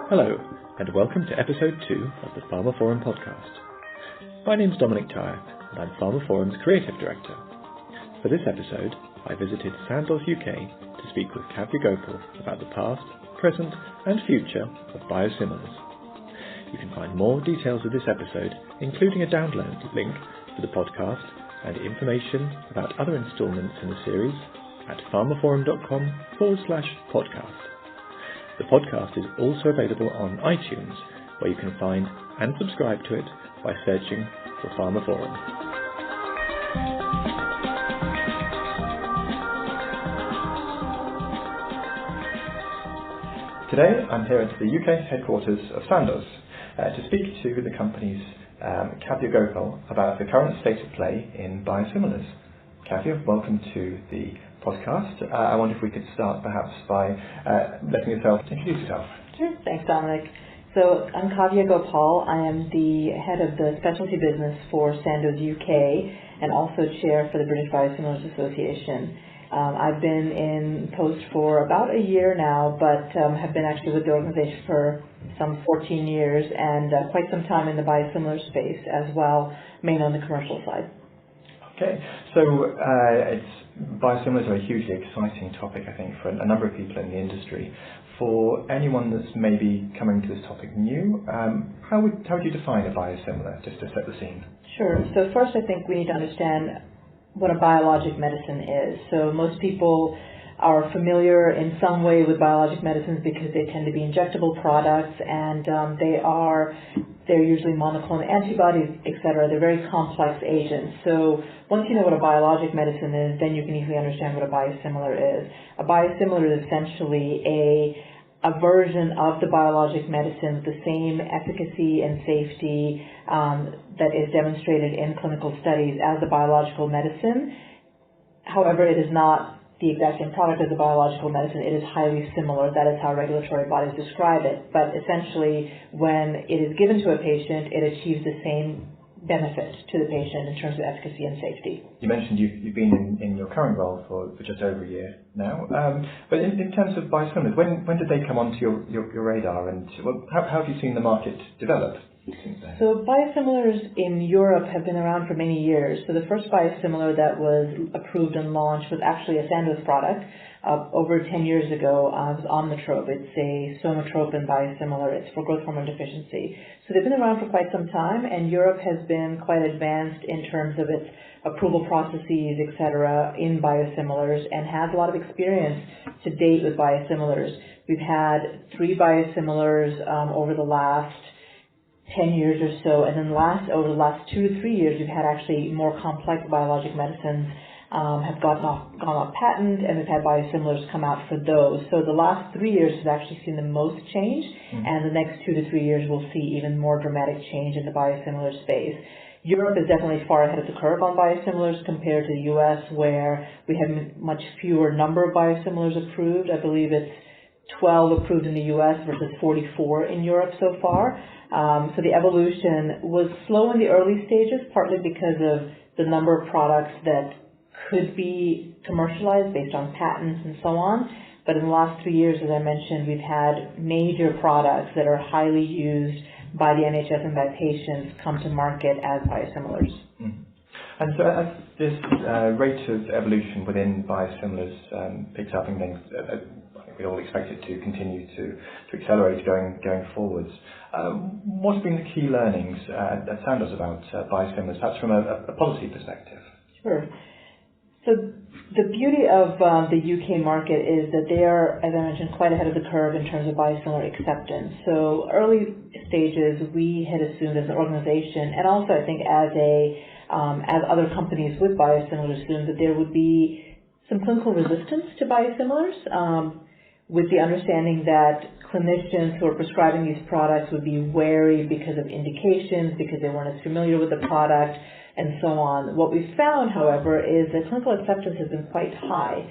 Hello, and welcome to episode 2 of the pharmaphorum podcast. My name's Dominic Tyer, and I'm pharmaphorum's creative director. For this episode, I visited Sandoz UK to speak with Kavya Gopal about the past, present, and future of biosimilars. You can find more details of this episode, including a download link for the podcast and information about other instalments in the series at pharmaphorum.com/podcast. The podcast is also available on iTunes, where you can find and subscribe to it by searching for pharmaphorum. Today I'm here at the UK headquarters of Sandoz to speak to the company's Kavya Gopal about the current state of play in biosimilars. Kavya, welcome to the podcast. I wonder if we could start perhaps by letting yourself introduce yourself. Sure. Thanks, Dominic. So I'm Kavya Gopal. I am the head of the specialty business for Sandoz UK and also chair for the British Biosimilars Association. I've been in post for about a year now, but have been actually with the organization for some 14 years and quite some time in the biosimilar space as well, mainly on the commercial side. Okay, so biosimilars are a hugely exciting topic, I think, for a number of people in the industry. For anyone that's maybe coming to this topic new, how would you define a biosimilar, just to set the scene? Sure. So first, I think we need to understand what a biologic medicine is. So most people are familiar in some way with biologic medicines because they tend to be injectable products, and they're usually monoclonal antibodies, etc. They're very complex agents. So once you know what a biologic medicine is, then you can easily understand what a biosimilar is. A biosimilar is essentially a version of the biologic medicine with the same efficacy and safety that is demonstrated in clinical studies as the biological medicine. However, it is not the exact same product as a biological medicine. It is highly similar. That is how regulatory bodies describe it. But essentially, when it is given to a patient, it achieves the same benefit to the patient in terms of efficacy and safety. You mentioned you've been in your current role for just over a year now. But in terms of biosimilars, when did they come onto your radar, and how have you seen the market develop since then? So biosimilars in Europe have been around for many years. So the first biosimilar that was approved and launched was actually a Sandoz product over 10 years ago. It was Omnitrope. It's a somatropin biosimilar. It's for growth hormone deficiency. So they've been around for quite some time, and Europe has been quite advanced in terms of its approval processes, etc., in biosimilars, and has a lot of experience to date with biosimilars. We've had 3 biosimilars over the last 10 years or so, and then over the last 2 to 3 years, we've had actually more complex biologic medicines have gone off patent, and we've had biosimilars come out for those. So the last 3 years has actually seen the most change, and the next 2 to 3 years we'll see even more dramatic change in the biosimilar space. Europe is definitely far ahead of the curve on biosimilars compared to the U.S., where we have much fewer number of biosimilars approved. I believe it's 12 approved in the U.S. versus 44 in Europe so far. So the evolution was slow in the early stages, partly because of the number of products that could be commercialized based on patents and so on. But in the last 3 years, as I mentioned, we've had major products that are highly used by the NHS and by patients come to market as biosimilars. Mm-hmm. And so as this rate of evolution within biosimilars picks up, and then we all expect it to continue to accelerate going forwards. What have been the key learnings at Sandoz about biosimilars, perhaps from a policy perspective? Sure. So the beauty of the UK market is that they are, as I mentioned, quite ahead of the curve in terms of biosimilar acceptance. So early stages, we had assumed as an organization, and also I think as other companies with biosimilars assumed, that there would be some clinical resistance to biosimilars, with the understanding that clinicians who are prescribing these products would be wary because of indications, because they weren't as familiar with the product, and so on. What we've found, however, is that clinical acceptance has been quite high.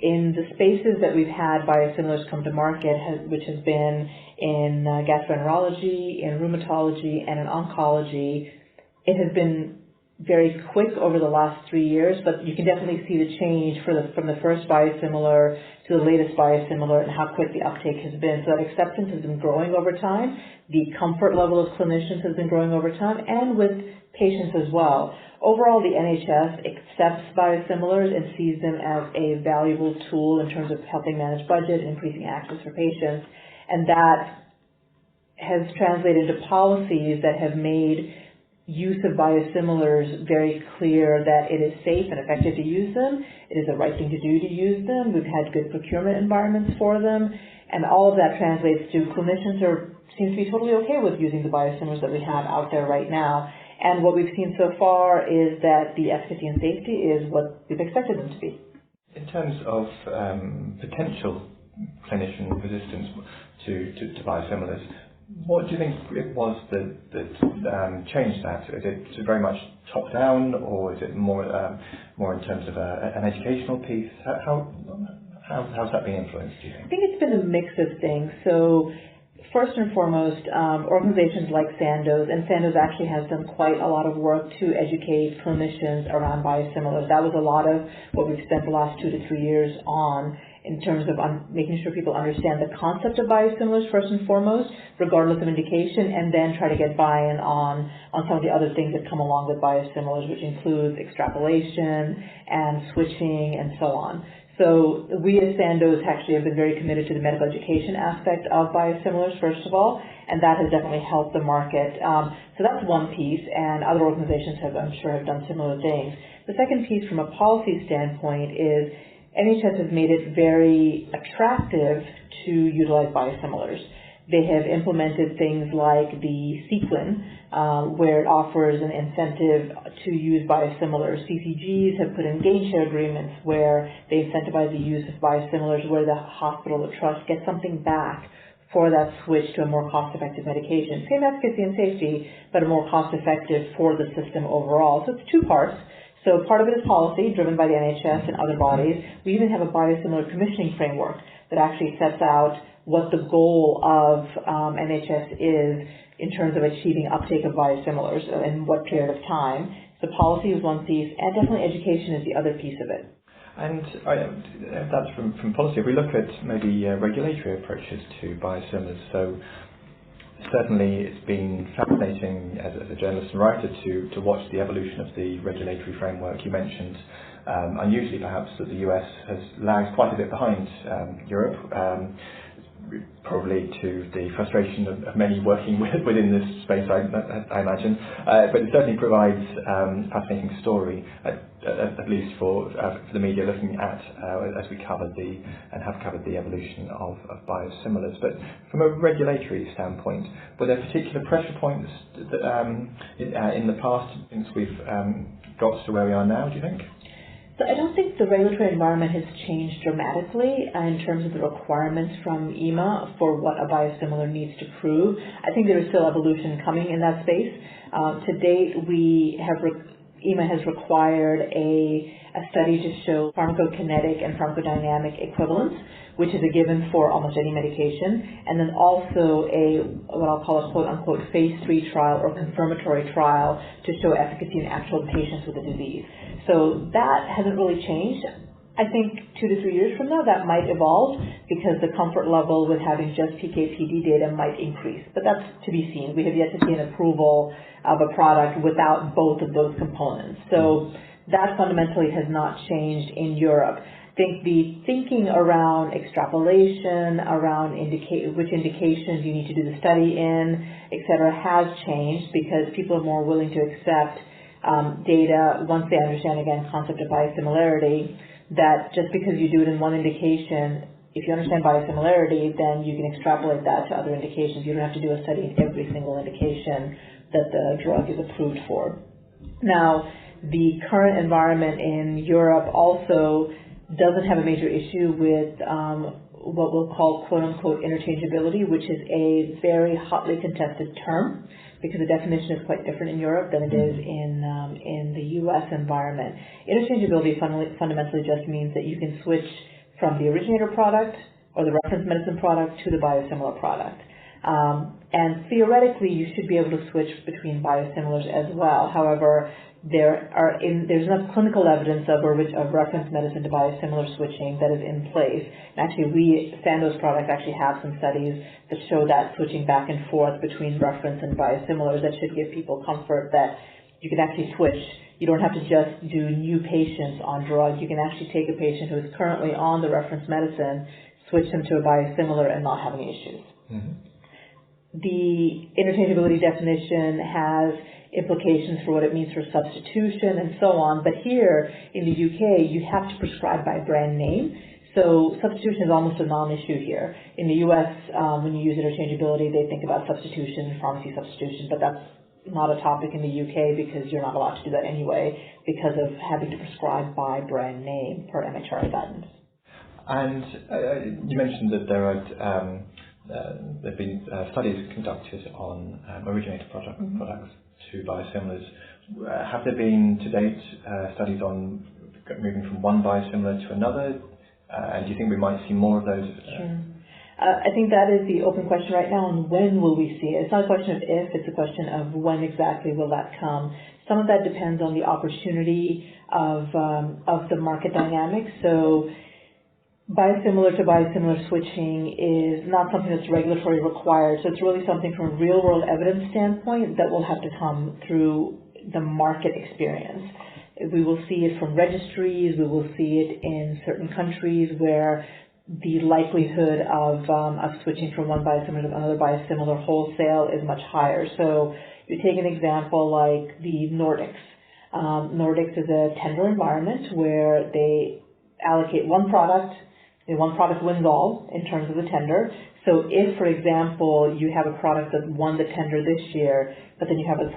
In the spaces that we've had biosimilars come to market, which has been in gastroenterology, in rheumatology, and in oncology, it has been very quick over the last 3 years, but you can definitely see the change from the first biosimilar to the latest biosimilar and how quick the uptake has been. So that acceptance has been growing over time. The comfort level of clinicians has been growing over time, and with patients as well. Overall, the NHS accepts biosimilars and sees them as a valuable tool in terms of helping manage budget and increasing access for patients. And that has translated into policies that have made use of biosimilars very clear that it is safe and effective to use them. It is the right thing to do to use them. We've had good procurement environments for them. And all of that translates to clinicians seem to be totally okay with using the biosimilars that we have out there right now. And what we've seen so far is that the efficacy and safety is what we've expected them to be. In terms of potential clinician resistance to biosimilars, what do you think it was that changed that? Is it very much top down, or is it more in terms of an educational piece? How's that being influenced, do you think? I think it's been a mix of things. So first and foremost, organizations like Sandoz, and Sandoz actually has done quite a lot of work to educate clinicians around biosimilars. That was a lot of what we've spent the last 2 to 3 years on, in terms of making sure people understand the concept of biosimilars first and foremost, regardless of indication, and then try to get buy-in on some of the other things that come along with biosimilars, which includes extrapolation and switching and so on. So we as Sandoz actually have been very committed to the medical education aspect of biosimilars, first of all, and that has definitely helped the market. So that's one piece, and other organizations I'm sure have done similar things. The second piece from a policy standpoint is NHS has made it very attractive to utilize biosimilars. They have implemented things like the sequin, where it offers an incentive to use biosimilars. CCGs have put in gain share agreements where they incentivize the use of biosimilars, where the hospital or trust gets something back for that switch to a more cost-effective medication. Same efficacy and safety, but a more cost-effective for the system overall. So it's two parts. So part of it is policy, driven by the NHS and other bodies. We even have a biosimilar commissioning framework that actually sets out what the goal of NHS is in terms of achieving uptake of biosimilars in what period of time. So policy is one piece, and definitely education is the other piece of it. And that's from policy. If we look at maybe regulatory approaches to biosimilars, so certainly it's been fascinating as a journalist and writer to watch the evolution of the regulatory framework. You mentioned, unusually perhaps, that the US has lagged quite a bit behind Europe, probably to the frustration of many working within this space, I imagine. But it certainly provides a fascinating story, at least for the media looking at, as we covered and have covered the evolution of biosimilars. But from a regulatory standpoint, were there particular pressure points that, in the past, since we've got to where we are now, do you think? So I don't think the regulatory environment has changed dramatically in terms of the requirements from EMA for what a biosimilar needs to prove. I think there is still evolution coming in that space. To date, EMA has required a study to show pharmacokinetic and pharmacodynamic equivalence, which is a given for almost any medication, and then also what I'll call a quote-unquote phase 3 trial or confirmatory trial to show efficacy in actual patients with the disease. So that hasn't really changed. I think 2 to 3 years from now that might evolve because the comfort level with having just PK/PD data might increase, but that's to be seen. We have yet to see an approval of a product without both of those components. So that fundamentally has not changed in Europe. I think the thinking around extrapolation, around which indications you need to do the study in, et cetera, has changed because people are more willing to accept data once they understand, again, concept of biosimilarity, that just because you do it in one indication, if you understand biosimilarity, then you can extrapolate that to other indications. You don't have to do a study in every single indication that the drug is approved for. Now, the current environment in Europe also doesn't have a major issue with what we'll call quote-unquote interchangeability, which is a very hotly contested term because the definition is quite different in Europe than it is in the U.S. environment. Interchangeability fundamentally just means that you can switch from the originator product or the reference medicine product to the biosimilar product. And theoretically, you should be able to switch between biosimilars as well. However, there's enough clinical evidence of reference medicine to biosimilar switching that is in place. And actually, Sandoz products actually have some studies that show that switching back and forth between reference and biosimilars, that should give people comfort that you can actually switch. You don't have to just do new patients on drug. You can actually take a patient who is currently on the reference medicine, switch them to a biosimilar and not have any issues. Mm-hmm. The interchangeability definition has implications for what it means for substitution and so on, but here in the UK you have to prescribe by brand name, so substitution is almost a non-issue here. In the US, when you use interchangeability, they think about substitution, pharmacy substitution, but that's not a topic in the UK because you're not allowed to do that anyway because of having to prescribe by brand name per MHRA guidance. And you mentioned that there have been studies conducted on originator products to biosimilars. Have there been to date studies on moving from one biosimilar to another? And do you think we might see more of those? Sure. I think that is the open question right now, and when will we see it? It's not a question of if, it's a question of when exactly will that come. Some of that depends on the opportunity of the market dynamics. So biosimilar to biosimilar switching is not something that's regulatory required. So it's really something from a real world evidence standpoint that will have to come through the market experience. We will see it from registries. We will see it in certain countries where the likelihood of switching from one biosimilar to another biosimilar wholesale is much higher. So you take an example like the Nordics. Nordics is a tender environment where they allocate one product. One product wins all in terms of the tender. So if, for example, you have a product that won the tender this year, but then you have a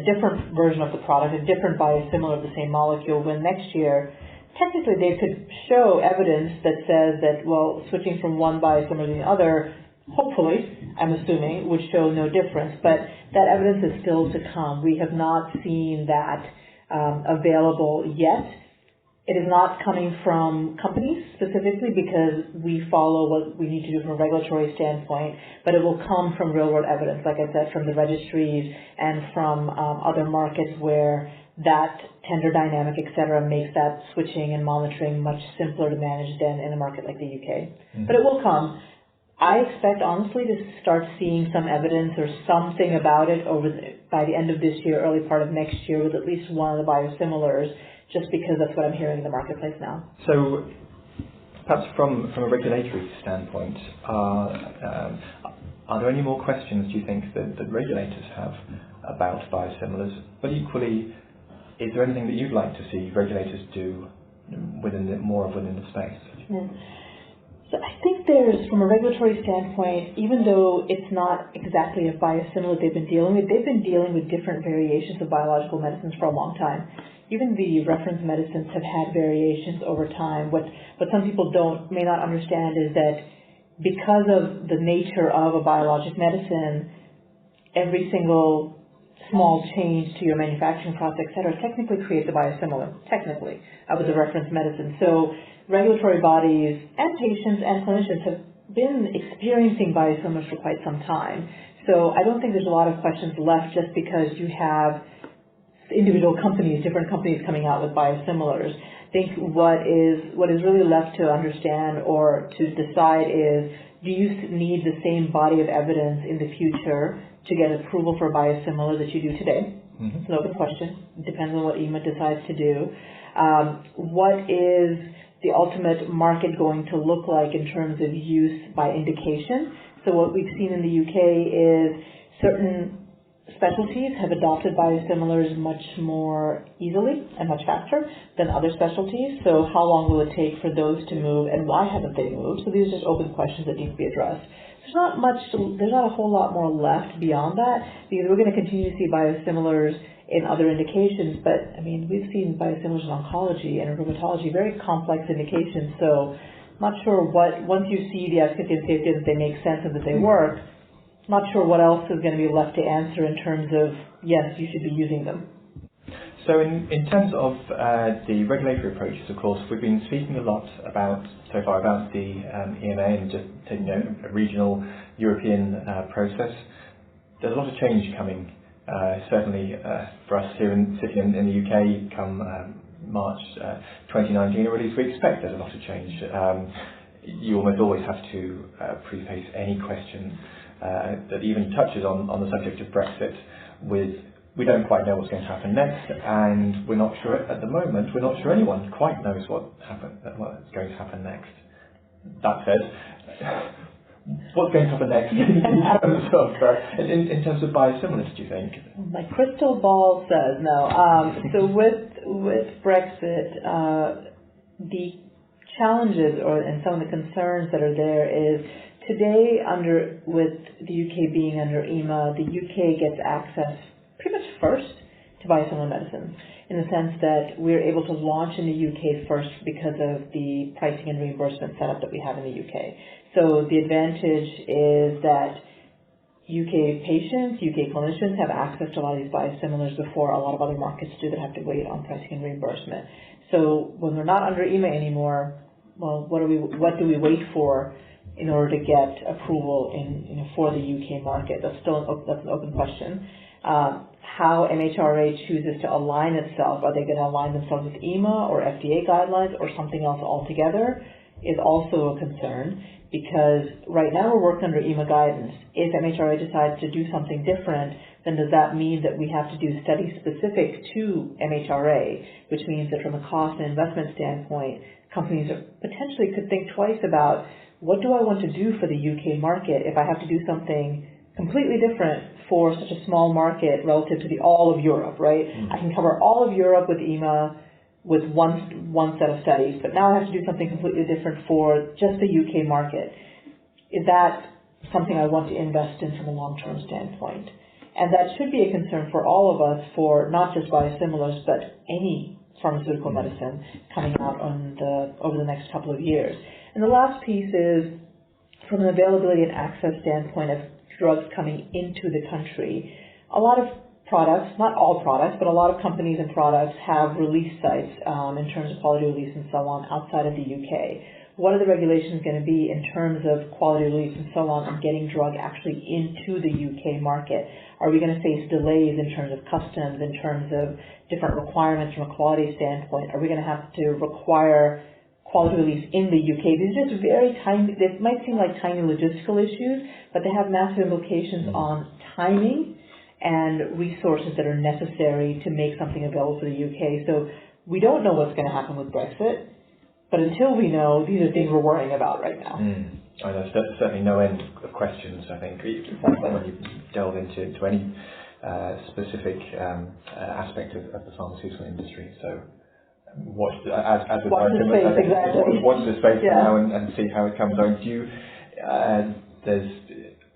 different version of the product, a different biosimilar of the same molecule win next year, technically they could show evidence that says that, well, switching from one biosimilar to the other, hopefully, I'm assuming, would show no difference. But that evidence is still to come. We have not seen that available yet. It is not coming from companies specifically because we follow what we need to do from a regulatory standpoint, but it will come from real-world evidence, like I said, from the registries and from other markets where that tender dynamic, et cetera, makes that switching and monitoring much simpler to manage than in a market like the UK. Mm-hmm. But it will come. I expect, honestly, to start seeing some evidence or something about it by the end of this year, early part of next year, with at least one of the biosimilars, just because that's what I'm hearing in the marketplace now. So perhaps from a regulatory standpoint, are there any more questions, do you think, that regulators have about biosimilars? But equally, is there anything that you'd like to see regulators do within the space? Mm. So I think there's, from a regulatory standpoint, even though it's not exactly a biosimilar they've been dealing with different variations of biological medicines for a long time. Even the reference medicines have had variations over time. What some people may not understand is that because of the nature of a biologic medicine, every single small change to your manufacturing process, et cetera, technically creates a biosimilar, with the reference medicine. So regulatory bodies and patients and clinicians have been experiencing biosimilars for quite some time. So I don't think there's a lot of questions left just because you have individual companies, different companies coming out with biosimilars. I think what is really left to understand or to decide is, do you need the same body of evidence in the future to get approval for a biosimilar that you do today? Mm-hmm. It's an open question. It depends on what EMA decides to do. What is the ultimate market going to look like in terms of use by indication? So what we've seen in the UK is certain specialties have adopted biosimilars much more easily and much faster than other specialties. So how long will it take for those to move, and why haven't they moved? So these are just open questions that need to be addressed. There's not a whole lot more left beyond that, because we're going to continue to see biosimilars in other indications. But I mean, we've seen biosimilars in oncology and in rheumatology, very complex indications. So I'm not sure once you see the efficacy and safety that they make sense and that they work, not sure what else is going to be left to answer in terms of, yes, you should be using them. So in terms of the regulatory approaches, of course, we've been speaking a lot so far about the EMA and just taking a regional European process. There's a lot of change coming, certainly for us here sitting in the UK come March 2019, or at least we expect there's a lot of change. You almost always have to preface any question that even touches on the subject of Brexit with, we don't quite know what's going to happen next, and we're not sure at the moment, we're not sure anyone quite knows what's going to happen next. That said, what's going to happen next in terms of biosimilars, do you think? My crystal ball says no. So with Brexit, the challenges and some of the concerns that are there is today with the UK being under EMA, the UK gets access pretty much first to biosimilar medicines, in the sense that we're able to launch in the UK first because of the pricing and reimbursement setup that we have in the UK. So the advantage is that UK patients, UK clinicians have access to a lot of these biosimilars before a lot of other markets do that have to wait on pricing and reimbursement. So when we're not under EMA anymore, well, what do we wait for in order to get approval for the UK market? That's an open question. How MHRA chooses to align itself, are they going to align themselves with EMA or FDA guidelines or something else altogether, is also a concern, because right now we're working under EMA guidance. If MHRA decides to do something different, then does that mean that we have to do studies specific to MHRA, which means that from a cost and investment standpoint, companies potentially could think twice about, what do I want to do for the UK market if I have to do something completely different for such a small market relative to all of Europe, right? I can cover all of Europe with EMA with one set of studies, but now I have to do something completely different for just the UK market. Is that something I want to invest in from a long-term standpoint? And that should be a concern for all of us, for not just biosimilars, but any pharmaceutical medicine coming out over the next couple of years. And the last piece is, from an availability and access standpoint of drugs coming into the country, a lot of products, not all products, but a lot of companies and products have release sites in terms of quality release and so on outside of the UK. What are the regulations going to be in terms of quality release and so on, and getting drug actually into the UK market? Are we going to face delays in terms of customs, in terms of different requirements from a quality standpoint? Are we going to have to require quality release in the UK? These are just very tiny, they might seem like tiny logistical issues, but they have massive implications on timing and resources that are necessary to make something available for the UK. So we don't know what's going to happen with Brexit, but until we know, these are things we're worrying about right now. I know, certainly no end of questions, I think, when you delve into any specific aspect of the pharmaceutical industry. So watch the space now and see how it comes on. There's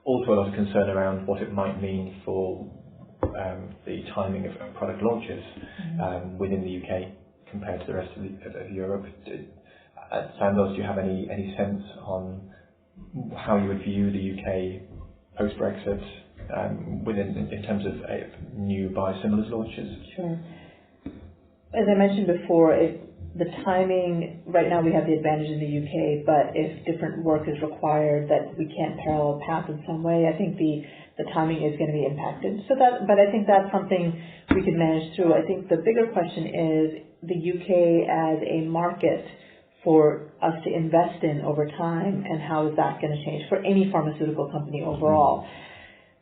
also a lot of concern around what it might mean for the timing of product launches within the UK compared to the rest of Europe. At Sandoz, do you have any sense on how you would view the UK post-Brexit in terms of new biosimilars launches? Sure. As I mentioned before, the timing, right now we have the advantage in the UK, but if different work is required that we can't parallel path in some way, I think the timing is going to be impacted. But I think that's something we can manage through. I think the bigger question is the UK as a market for us to invest in over time, and how is that going to change for any pharmaceutical company overall.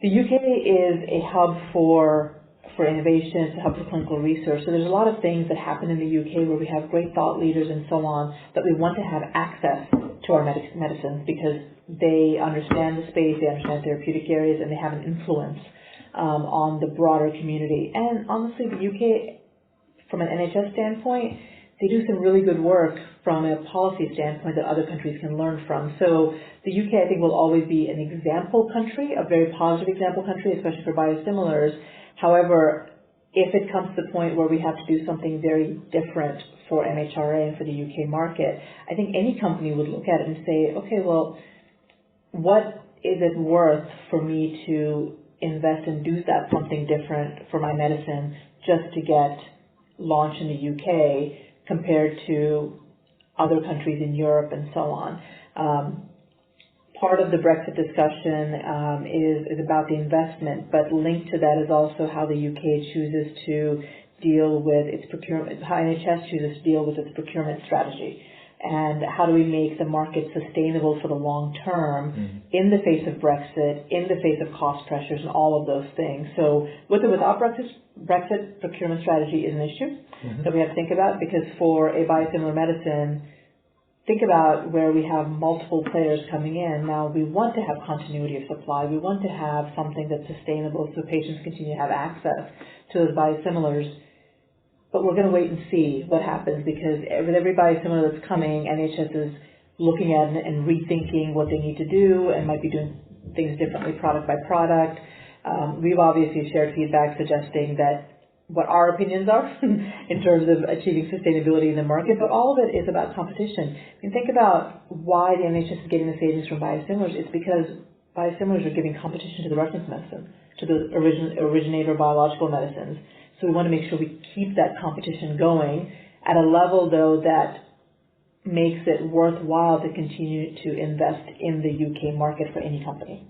The UK is a hub for innovation, it's a hub for clinical research. So there's a lot of things that happen in the UK where we have great thought leaders and so on, that we want to have access to our medicines because they understand the space, they understand therapeutic areas, and they have an influence on the broader community. And honestly, the UK, from an NHS standpoint, they do some really good work from a policy standpoint that other countries can learn from. So the UK, I think, will always be an example country, a very positive example country, especially for biosimilars. However, if it comes to the point where we have to do something very different for MHRA and for the UK market, I think any company would look at it and say, okay, well, what is it worth for me to invest and do that something different for my medicine just to get launch in the UK compared to other countries in Europe and so on. Part of the Brexit discussion is about the investment, but linked to that is also how the UK chooses to deal with its procurement, how NHS chooses to deal with its procurement strategy. And how do we make the market sustainable for the long term in the face of Brexit, in the face of cost pressures and all of those things. So with or without Brexit, procurement strategy is an issue that we have to think about, because for a biosimilar medicine, think about where we have multiple players coming in. Now, we want to have continuity of supply. We want to have something that's sustainable so patients continue to have access to those biosimilars. But we're going to wait and see what happens, because with every biosimilar that's coming, NHS is looking at it and rethinking what they need to do and might be doing things differently product by product. We've obviously shared feedback suggesting that what our opinions are in terms of achieving sustainability in the market, but all of it is about competition. I mean, think about why the NHS is getting the savings from biosimilars. It's because biosimilars are giving competition to the reference medicine, to the originator biological medicines. So we want to make sure we keep that competition going at a level, though, that makes it worthwhile to continue to invest in the UK market for any company.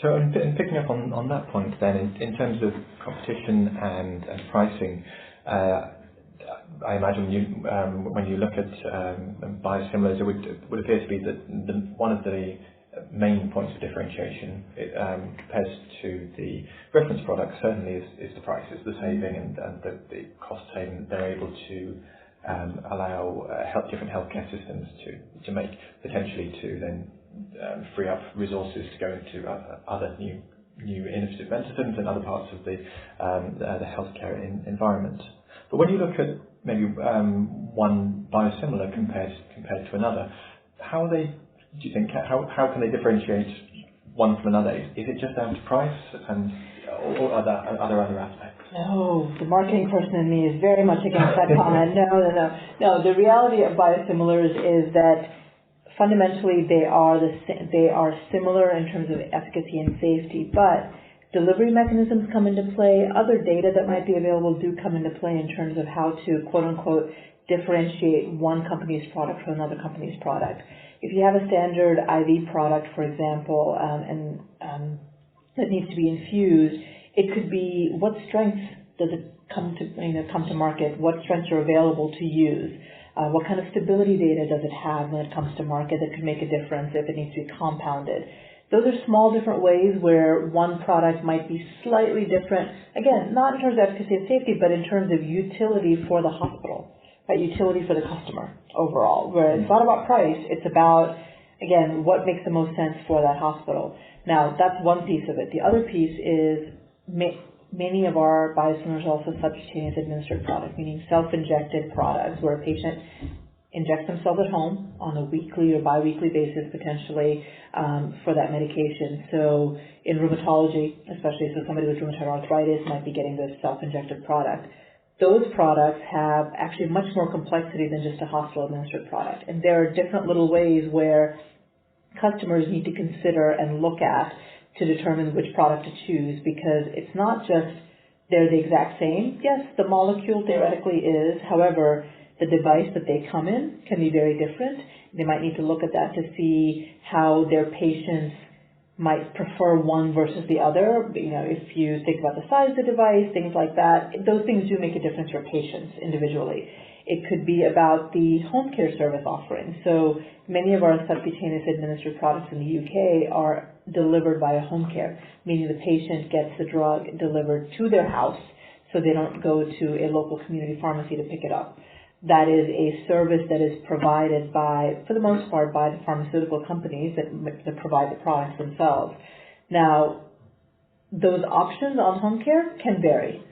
So in picking up on that point then, in terms of competition and pricing, I imagine when you look at biosimilars, it would appear to be that one of the main points of differentiation compared to the reference product certainly is the prices, the saving and the cost saving that they're able to allow different healthcare systems to make, potentially to then free up resources to go into other new innovative medicines and other parts of the healthcare environment. But when you look at maybe one biosimilar compared to another, do you think how can they differentiate one from another? Is it just down to price or are there other aspects? No, the marketing person in me is very much against that comment. No. The reality of biosimilars is that fundamentally they are similar in terms of efficacy and safety, but delivery mechanisms come into play. Other data that might be available do come into play in terms of how to, quote unquote, differentiate one company's product from another company's product. If you have a standard IV product, for example, and that needs to be infused, it could be what strengths does it come to market? What strengths are available to use? What kind of stability data does it have when it comes to market that could make a difference if it needs to be compounded? Those are small different ways where one product might be slightly different. Again, not in terms of efficacy and safety, but in terms of utility for the hospital, right? Utility for the customer overall. Where it's not about price, it's about, again, what makes the most sense for that hospital. Now, that's one piece of it. The other piece is many of our biosimilars are also subcutaneous administered products, meaning self-injected products where a patient injects themselves at home on a weekly or bi-weekly basis potentially for that medication. So in rheumatology, especially, so somebody with rheumatoid arthritis might be getting this self-injected product. Those products have actually much more complexity than just a hospital-administered product. And there are different little ways where customers need to consider and look at to determine which product to choose, because it's not just they're the exact same. Yes, the molecule theoretically is. However, the device that they come in can be very different. They might need to look at that to see how their patients might prefer one versus the other. You know, if you think about the size of the device, things like that, those things do make a difference for patients individually. It could be about the home care service offering. So many of our subcutaneous administered products in the UK are delivered via home care, meaning the patient gets the drug delivered to their house so they don't go to a local community pharmacy to pick it up. That is a service that is provided by, for the most part, by the pharmaceutical companies that provide the products themselves. Now, those options on home care can vary.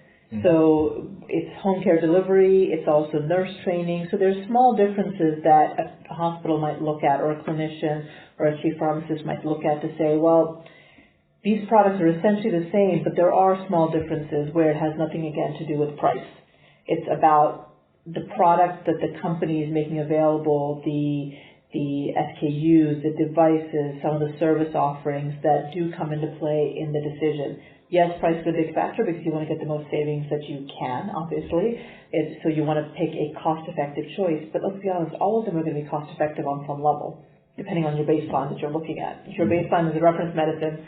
So it's home care delivery, it's also nurse training. So there's small differences that a hospital might look at, or a clinician or a chief pharmacist might look at to say, well, these products are essentially the same, but there are small differences where it has nothing, again, to do with price. It's about the product that the company is making available, the SKUs, the devices, some of the service offerings that do come into play in the decision. Yes, price is a big factor because you want to get the most savings that you can, obviously. So you want to pick a cost-effective choice. But let's be honest, all of them are going to be cost-effective on some level, depending on your baseline that you're looking at. If your baseline is a reference medicine,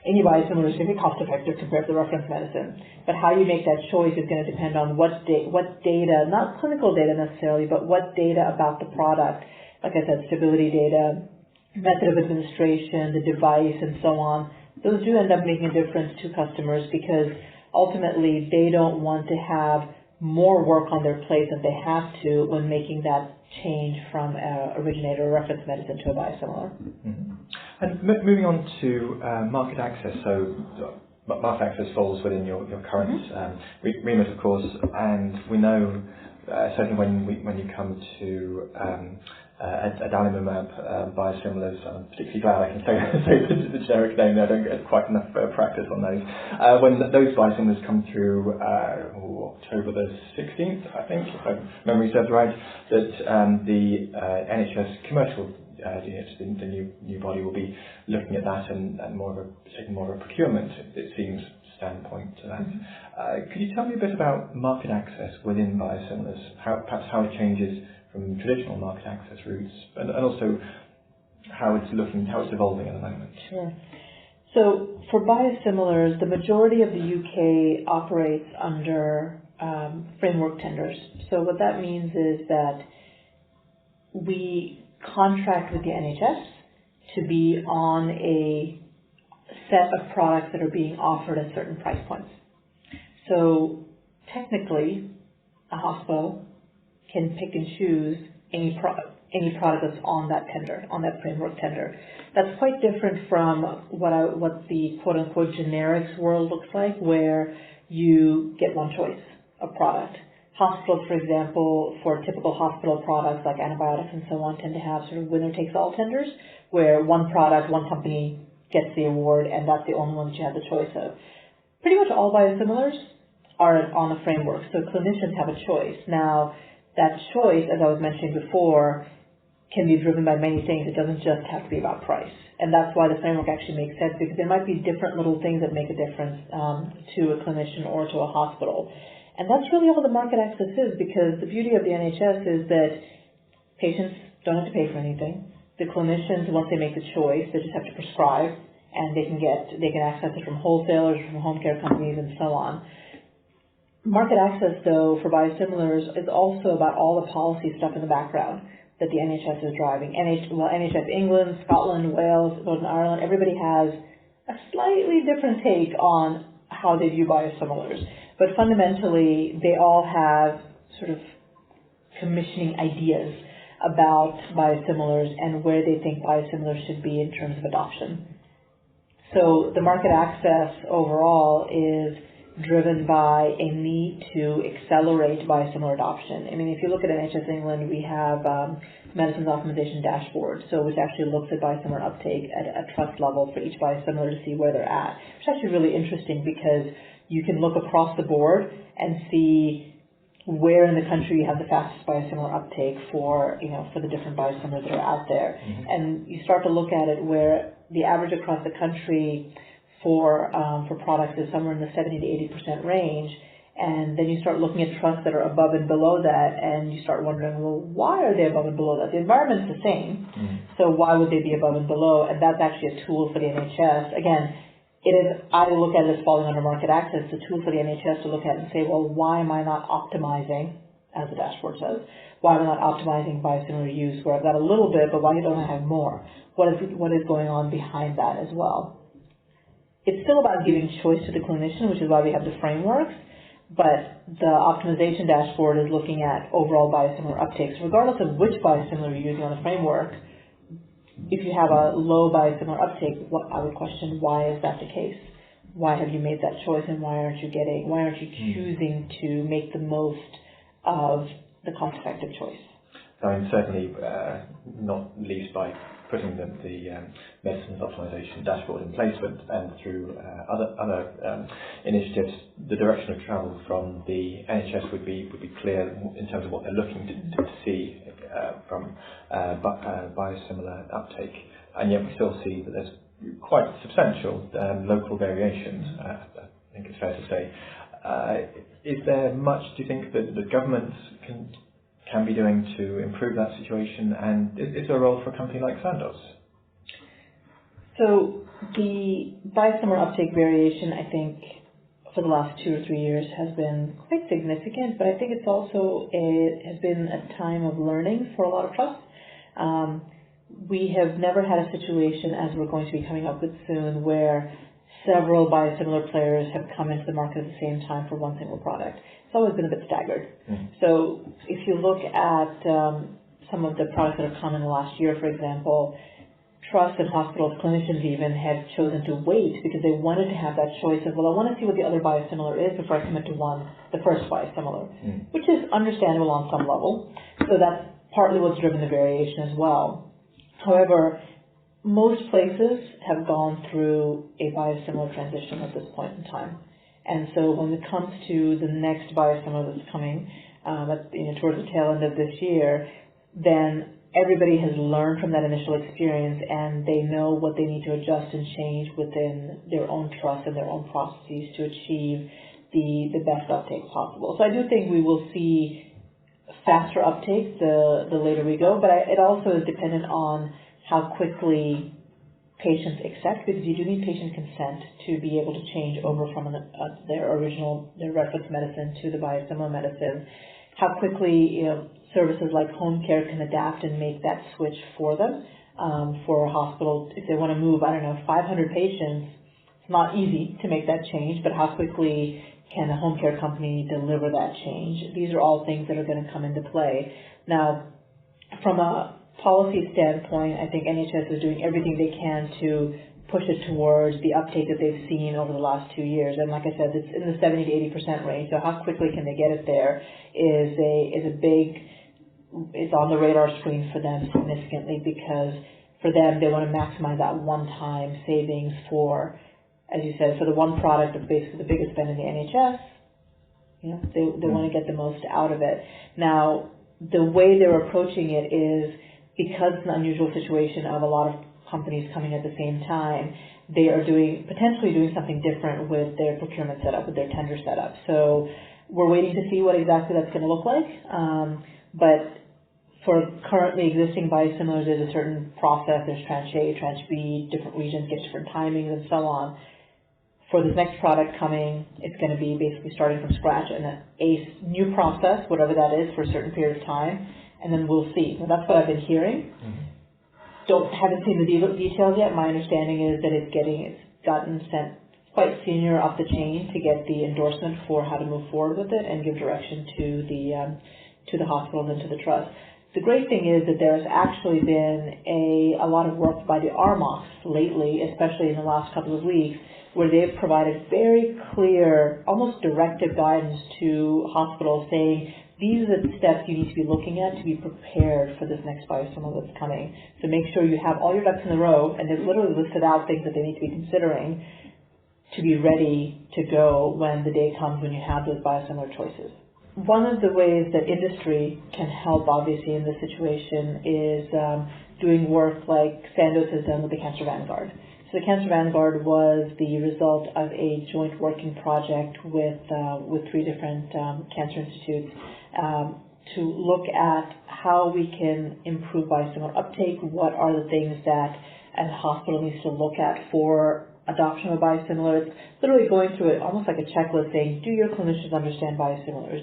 any biosimilar is going to be cost-effective compared to the reference medicine. But how you make that choice is going to depend on what data, not clinical data necessarily, but what data about the product, like I said, stability data, method of administration, the device, and so on. Those do end up making a difference to customers because ultimately they don't want to have more work on their plate than they have to when making that change from originator or reference medicine to a biosimilar. Mm-hmm. And moving on to market access, so market access falls within your current remit, of course, and we know certainly when you come to adalimumab biosimilars, I'm particularly glad I can say the generic name there. I don't get quite enough practice on those. When those biosimilars come through October the 16th, I think, if my memory serves right, that the NHS Commercial Unit, the new body, will be looking at that and taking more of a procurement, it seems, standpoint to that. Could you tell me a bit about market access within biosimilars, perhaps how it changes from traditional market access routes, and also how it's evolving at the moment? Sure. So for biosimilars, the majority of the UK operates under framework tenders. So what that means is that we contract with the NHS to be on a set of products that are being offered at certain price points. So technically, a hospital can pick and choose any product that's on that tender, on that framework tender. That's quite different from what the quote-unquote generics world looks like, where you get one choice of product. Hospitals, for example, for typical hospital products like antibiotics and so on, tend to have sort of winner-takes-all tenders, where one product, one company gets the award, and that's the only one that you have the choice of. Pretty much all biosimilars are on a framework, so clinicians have a choice. Now, that choice, as I was mentioning before, can be driven by many things. It doesn't just have to be about price. And that's why the framework actually makes sense, because there might be different little things that make a difference to a clinician or to a hospital. And that's really all the market access is, because the beauty of the NHS is that patients don't have to pay for anything. The clinicians, once they make the choice, they just have to prescribe, and they can access it from wholesalers, from home care companies, and so on. Market access, though, for biosimilars is also about all the policy stuff in the background that the NHS is driving. NHS England, Scotland, Wales, Northern Ireland, everybody has a slightly different take on how they view biosimilars. But fundamentally, they all have sort of commissioning ideas about biosimilars and where they think biosimilars should be in terms of adoption. So the market access overall is driven by a need to accelerate biosimilar adoption. I mean, if you look at NHS England, we have medicines optimization dashboard, which actually looks at biosimilar uptake at a trust level for each biosimilar to see where they're at. It's actually really interesting because you can look across the board and see where in the country you have the fastest biosimilar uptake for the different biosimilars that are out there. Mm-hmm. And you start to look at it where the average across the country for products is somewhere in the 70 to 80% range, and then you start looking at trusts that are above and below that, and you start wondering, well, why are they above and below that? The environment's the same, so why would they be above and below? And that's actually a tool for the NHS. Again, I look at it as falling under market access. It's a tool for the NHS to look at and say, well, why am I not optimizing, as the dashboard says, why am I not optimizing biosimilar use where I've got a little bit, but why don't I have more? What is going on behind that as well? It's still about giving choice to the clinician, which is why we have the frameworks, but the optimization dashboard is looking at overall biosimilar uptakes. Regardless of which biosimilar you're using on the framework, if you have a low biosimilar uptake, I would question, why is that the case? Why have you made that choice, and why aren't you choosing to make the most of the cost-effective choice? I mean, certainly not least by putting the medicines optimization dashboard in place, and through other initiatives, the direction of travel from the NHS would be clear in terms of what they're looking to see from biosimilar uptake, and yet we still see that there's quite substantial local variations think it's fair to say. Is there much, do you think, that the governments can be doing to improve that situation, and is there a role for a company like Sandoz? So the biosimilar uptake variation, I think, for the last 2 or 3 years has been quite significant, but I think it's also has been a time of learning for a lot of trusts. We have never had a situation, as we're going to be coming up with soon, where several biosimilar players have come into the market at the same time for one single product. It's always been a bit staggered. So if you look at some of the products that have come in the last year, for example, trusts and hospitals, clinicians even, have chosen to wait because they wanted to have that choice of, well, I want to see what the other biosimilar is before I commit to the first biosimilar, which is understandable on some level. So that's partly what's driven the variation as well. However, most places have gone through a biosimilar transition at this point in time. And so when it comes to the next biosimilar that's coming towards the tail end of this year, then everybody has learned from that initial experience and they know what they need to adjust and change within their own trust and their own processes to achieve the best uptake possible. So I do think we will see faster uptake the later we go, but it also is dependent on how quickly patients accept, because you do need patient consent to be able to change over from their reference medicine to the biosimilar medicine. How quickly services like home care can adapt and make that switch for them. For a hospital, if they want to move, 500 patients, it's not easy to make that change, but how quickly can a home care company deliver that change? These are all things that are going to come into play. Now, from a policy standpoint, I think NHS is doing everything they can to push it towards the uptake that they've seen over the last 2 years. And like I said, it's in the 70 to 80% range. So how quickly can they get it there it's on the radar screen for them significantly, because for them, they want to maximize that one-time savings for, as you said, for the one product that's basically the biggest spend in the NHS. They want to get the most out of it. Now, the way they're approaching it is, because it's an unusual situation of a lot of companies coming at the same time, they are potentially doing something different with their procurement setup, with their tender setup. So we're waiting to see what exactly that's going to look like. But for currently existing biosimilars, there's a certain process. There's tranche A, tranche B, different regions get different timings and so on. For this next product coming, it's going to be basically starting from scratch and a new process, whatever that is, for a certain period of time, and then we'll see. Now, that's what I've been hearing. Haven't seen the details yet. My understanding is that it's gotten sent quite senior up the chain to get the endorsement for how to move forward with it and give direction to the hospitals and to the trust. The great thing is that there's actually been a lot of work by the RMOCs lately, especially in the last couple of weeks, where they've provided very clear, almost directive guidance to hospitals saying, these are the steps you need to be looking at to be prepared for this next biosimilar that's coming. So make sure you have all your ducks in a row, and they've literally listed out things that they need to be considering to be ready to go when the day comes when you have those biosimilar choices. One of the ways that industry can help, obviously, in this situation is doing work like Sandoz has done with the Cancer Vanguard. So the Cancer Vanguard was the result of a joint working project with 3 different cancer institutes to look at how we can improve biosimilar uptake, what are the things that a hospital needs to look at for adoption of biosimilars, literally going through it almost like a checklist saying, do your clinicians understand biosimilars?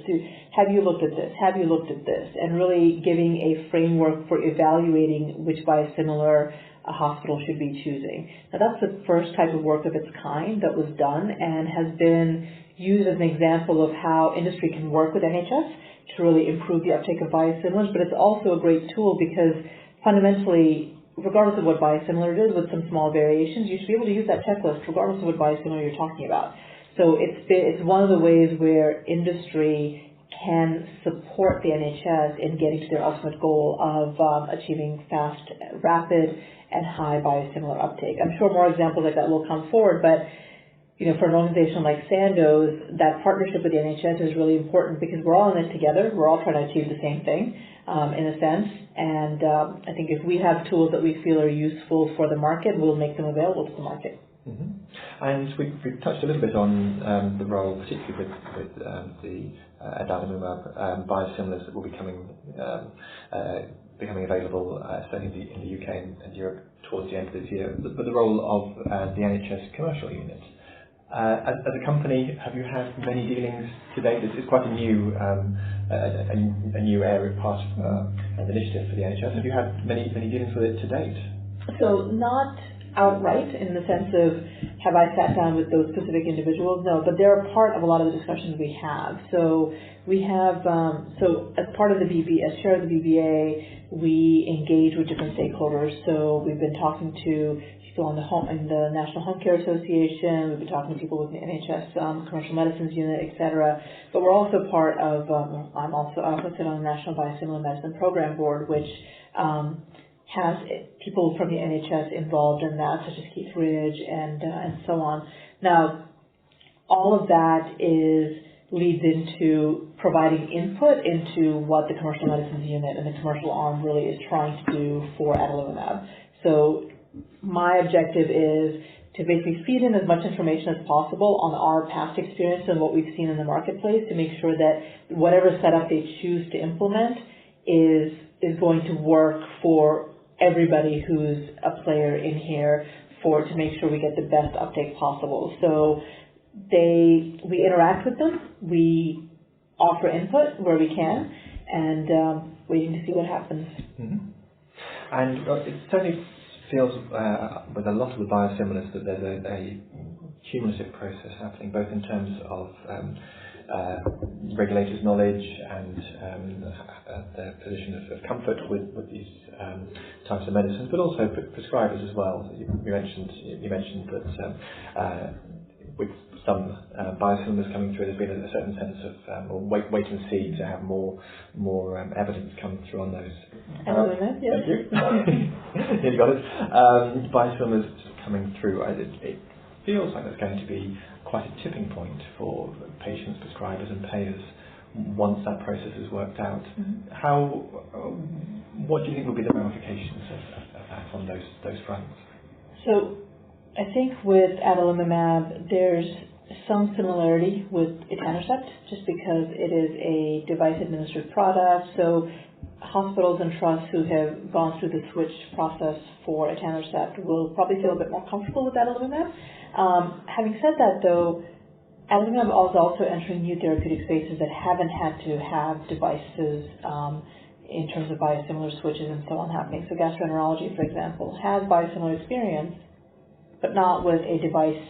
Have you looked at this? Have you looked at this? And really giving a framework for evaluating which biosimilar a hospital should be choosing. Now, that's the first type of work of its kind that was done and has been used as an example of how industry can work with NHS to really improve the uptake of biosimilars, but it's also a great tool because fundamentally, regardless of what biosimilar it is, with some small variations, you should be able to use that checklist regardless of what biosimilar you're talking about. So it's one of the ways where industry can support the NHS in getting to their ultimate goal of achieving fast, rapid, and high biosimilar uptake. I'm sure more examples like that will come forward, but for an organization like Sandoz, that partnership with the NHS is really important because we're all in it together. We're all trying to achieve the same thing, in a sense. And I think if we have tools that we feel are useful for the market, we'll make them available to the market. Mm-hmm. And we've touched a little bit on the role, particularly with the adalimumab biosimilars that will be becoming available certainly in the UK and Europe towards the end of this year. But the role of the NHS Commercial Unit. As a company, have you had many dealings to date? It's quite a new area, part of an initiative for the NHS. Have you had many dealings with it to date? So not outright in the sense of have I sat down with those specific individuals? No, but they're a part of a lot of the discussions we have. So we have, so as part of the as chair of the BBA, we engage with different stakeholders. So we've been talking to people in the National Home Care Association. We've been talking to people with the NHS Commercial Medicines Unit, etc. But we're also part of, I also sit on the National Biosimilar Medicine Program Board, which has people from the NHS involved in that, such as Keith Ridge and so on. Now, all of that leads into providing input into what the Commercial Medicines Unit and the commercial arm really is trying to do for adalimumab. So my objective is to basically feed in as much information as possible on our past experience and what we've seen in the marketplace to make sure that whatever setup they choose to implement is going to work for everybody who's a player in here to make sure we get the best uptake possible. So we interact with them, we offer input where we can, and waiting to see what happens. Mm-hmm. And it certainly feels with a lot of the biosimilars that there's a cumulative process happening, both in terms of regulators' knowledge and their position of comfort with these types of medicines, but also prescribers as well. You mentioned that with some biosimilars coming through, there's been a certain sense of wait and see to have more evidence come through on those. Yes. Thank you. You got it. Biosimilars coming through. It feels like there's going to be quite a tipping point for patients, prescribers, and payers once that process is worked out. Mm-hmm. What do you think will be the ramifications of that on those fronts? So I think with adalimumab, there's some similarity with etanercept, just because it is a device-administered product. So hospitals and trusts who have gone through the switch process for etanercept will probably feel a bit more comfortable with adalimumab. Having said that, though, adalimumab is also entering new therapeutic spaces that haven't had to have devices in terms of biosimilar switches and so on happening. So gastroenterology, for example, has biosimilar experience, but not with a device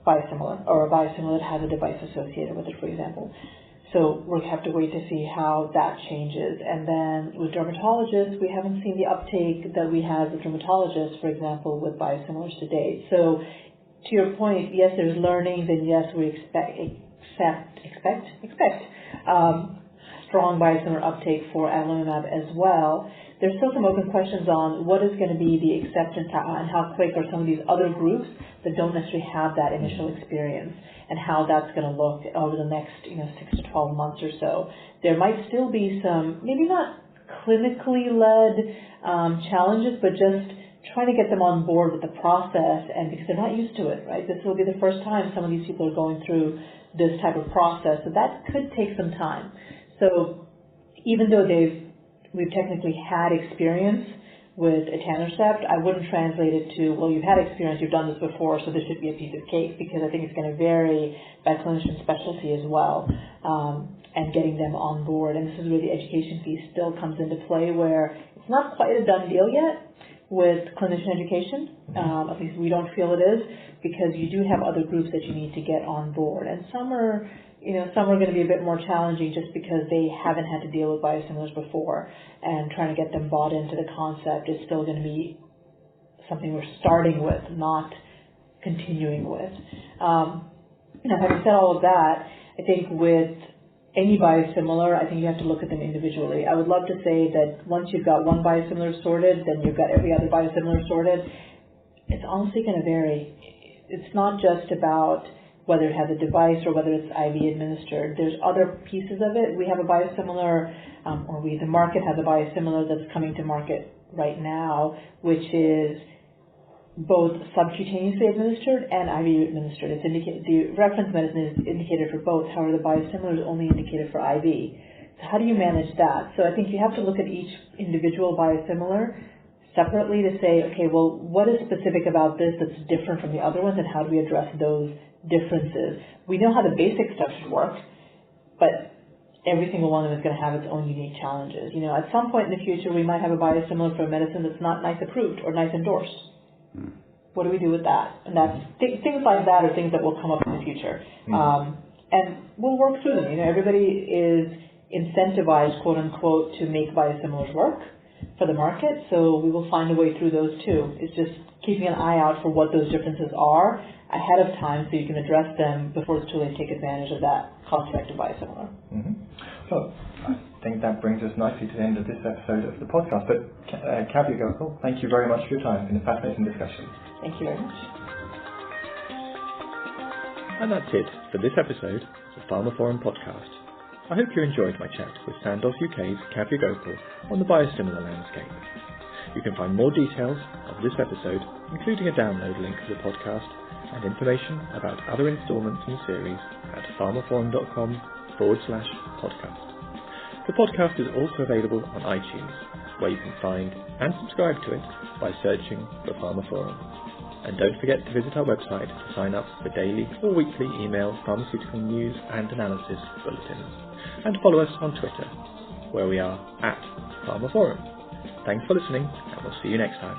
biosimilar, or a biosimilar that has a device associated with it, for example. So we'll have to wait to see how that changes. And then with dermatologists, we haven't seen the uptake that we had with dermatologists, for example, with biosimilars to date. So to your point, yes, there's learnings, and yes, we expect strong biosimilar uptake for adalimumab as well. There's still some open questions on what is going to be the acceptance and how quick are some of these other groups that don't necessarily have that initial experience, and how that's going to look over the next 6 to 12 months or so. There might still be some, maybe not clinically led challenges, but just trying to get them on board with the process, and because they're not used to it, right? This will be the first time some of these people are going through this type of process, so that could take some time. So even though we've technically had experience with etanercept, I wouldn't translate it to, well, you've had experience, you've done this before, so this should be a piece of cake, because I think it's going to vary by clinician specialty as well, and getting them on board. And this is where the education piece still comes into play, where it's not quite a done deal yet with clinician education. At least we don't feel it is, because you do have other groups that you need to get on board. And some are going to be a bit more challenging just because they haven't had to deal with biosimilars before, and trying to get them bought into the concept is still going to be something we're starting with, not continuing with. Having said all of that, I think with any biosimilar, I think you have to look at them individually. I would love to say that once you've got one biosimilar sorted, then you've got every other biosimilar sorted. It's honestly going to vary. It's not just about whether it has a device or whether it's IV administered. There's other pieces of it. We have a biosimilar, the market has a biosimilar that's coming to market right now, which is both subcutaneously administered and IV administered. The reference medicine is indicated for both, however the biosimilar is only indicated for IV. So how do you manage that? So I think you have to look at each individual biosimilar separately to say, okay, well, what is specific about this that's different from the other ones, and how do we address those differences? We know how the basic stuff should work, but every single one of them is going to have its own unique challenges. At some point in the future, we might have a biosimilar for a medicine that's not NICE approved or NICE endorsed. What do we do with that? And that's things like that are things that will come up in the future. And we'll work through them. Everybody is incentivized, quote unquote, to make biosimilars work for the market, so we will find a way through those too. It's just keeping an eye out for what those differences are ahead of time so you can address them before it's too late to take advantage of that cost-effective biosimilar. Well, I think that brings us nicely to the end of this episode of the podcast. But Kavya Gopal, thank you very much for your time. It's been a fascinating discussion. Thank you very much. And that's it for this episode of the pharmaphorum podcast. I hope you enjoyed my chat with Sandoz UK's Kavya Gopal on the biosimilar landscape. You can find more details of this episode, including a download link to the podcast and information about other instalments in the series at pharmaphorum.com/podcast. The podcast is also available on iTunes, where you can find and subscribe to it by searching for pharmaphorum. And don't forget to visit our website to sign up for daily or weekly email pharmaceutical news and analysis bulletins. And follow us on Twitter, where we are @pharmaphorum. Thanks for listening, and we'll see you next time.